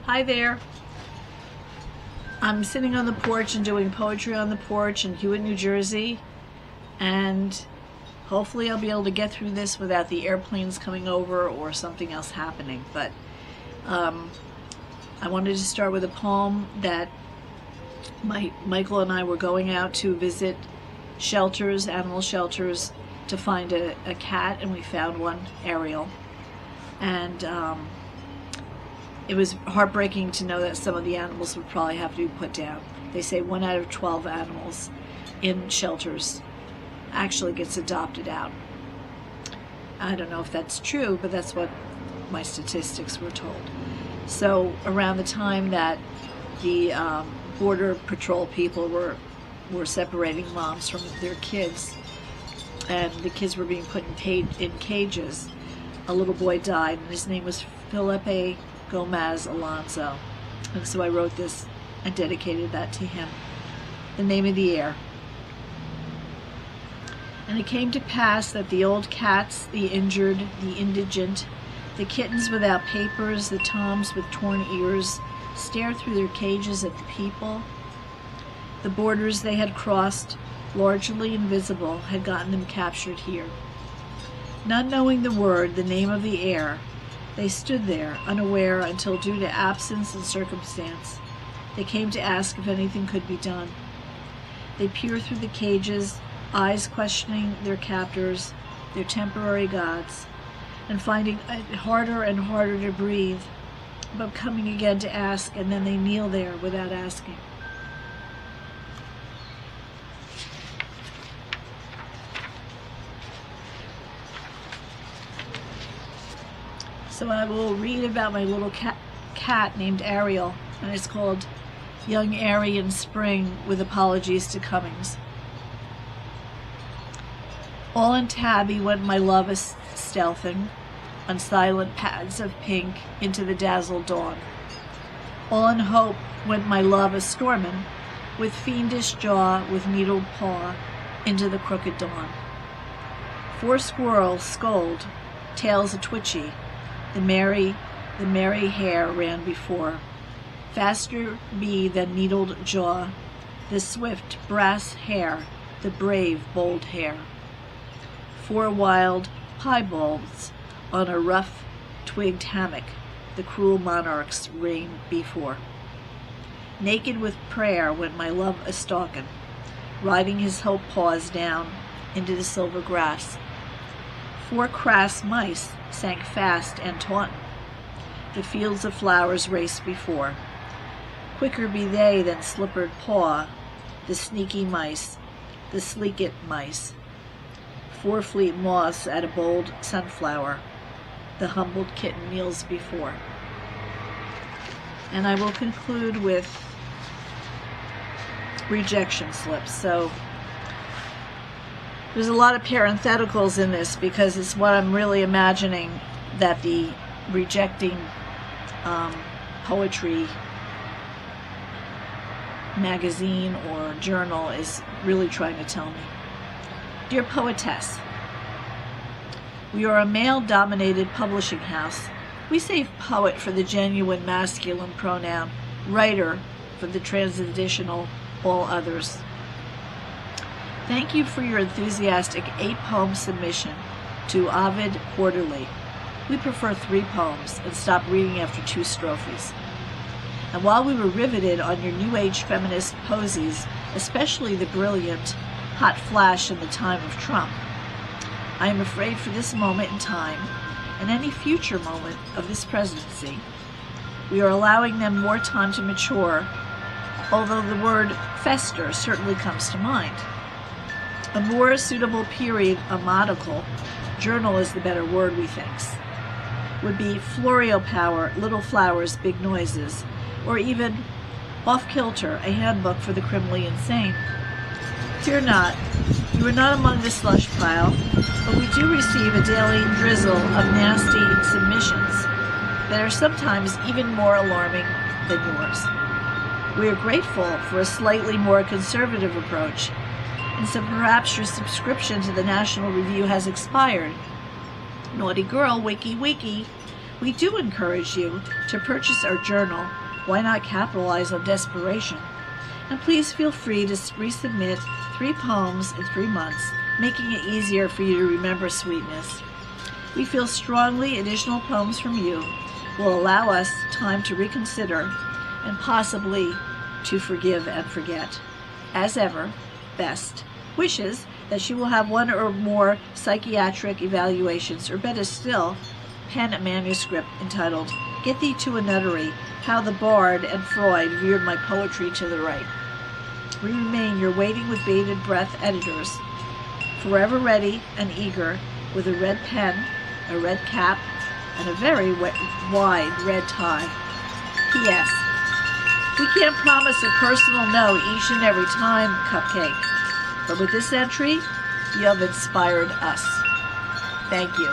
Hi there. I'm sitting on the porch and doing poetry on the porch in Hewitt, New Jersey, and hopefully I'll be able to get through this without the airplanes coming over or something else happening. But I wanted to start with a poem that Michael and I were going out to visit shelters, animal shelters, to find a cat, and we found one, Ariel. And it was heartbreaking to know that some of the animals would probably have to be put down. They say 1 out of 12 animals in shelters actually gets adopted out. I don't know if that's true, but that's what my statistics were told. So around the time that the Border Patrol people were separating moms from their kids, and the kids were being put in cages, a little boy died, and his name was Felipe Gomez Alonso. And so I wrote this and dedicated that to him. The name of the air. And it came to pass that the old cats, the injured, the indigent, the kittens without papers, the toms with torn ears, stared through their cages at the people. The borders they had crossed, largely invisible, had gotten them captured here. Not knowing the word, the name of the air, they stood there, unaware, until due to absence and circumstance, they came to ask if anything could be done. They peer through the cages, eyes questioning their captors, their temporary gods, and finding it harder and harder to breathe, but coming again to ask, and then they kneel there without asking. So I will read about my little cat named Ariel, and it's called Young Airy in Spring, with apologies to Cummings. All in tabby went my love a-stealthing, on silent paths of pink into the dazzled dawn. All in hope went my love a-stormin', with fiendish jaw, with needled paw, into the crooked dawn. 4 squirrels scold, tails a-twitchy, the merry hare ran before. Faster bee than needled jaw, the swift brass hare, the brave bold hare. 4 wild piebalds on a rough twigged hammock, the cruel monarchs reigned before. Naked with prayer went my love a-stalkin', riding his hope paws down into the silver grass. 4 crass mice sank fast and tauntin', the fields of flowers raced before. Quicker be they than slippered paw, the sneaky mice, the sleekit mice. 4 fleet moths at a bold sunflower, the humbled kitten kneels before. And I will conclude with rejection slips. So there's a lot of parentheticals in this because it's what I'm really imagining that the rejecting poetry magazine or journal is really trying to tell me. Dear Poetess, we are a male-dominated publishing house. We save poet for the genuine masculine pronoun, writer for the transitional all others. Thank you for your enthusiastic 8-poem submission to Ovid Quarterly. We prefer 3 poems and stop reading after 2 strophes. And while we were riveted on your New Age feminist posies, especially the brilliant Hot Flash in the Time of Trump, I am afraid for this moment in time, and any future moment of this presidency, we are allowing them more time to mature, although the word fester certainly comes to mind. A more suitable period, a modical, journal is the better word, we thinks, would be Florio Power, Little Flowers, Big Noises, or even Off Kilter, a handbook for the criminally insane. Fear not, you are not among the slush pile, but we do receive a daily drizzle of nasty submissions that are sometimes even more alarming than yours. We are grateful for a slightly more conservative approach, and so perhaps your subscription to the National Review has expired. Naughty girl, wiki wiki, We do encourage you to purchase our journal. Why not capitalize on desperation? And please feel free to resubmit 3 poems in 3 months, making it easier for you to remember sweetness. We feel strongly additional poems from you will allow us time to reconsider and possibly to forgive and forget. As ever, best wishes that you will have 1 or more psychiatric evaluations, or better still, pen a manuscript entitled Get Thee to a Nunnery, How the Bard and Freud Veered My Poetry to the Right. We remain your waiting with bated breath editors, forever ready and eager, with a red pen, a red cap, and a very wide red tie. P.S. We can't promise a personal no each and every time, Cupcake, but with this entry, you have inspired us. Thank you.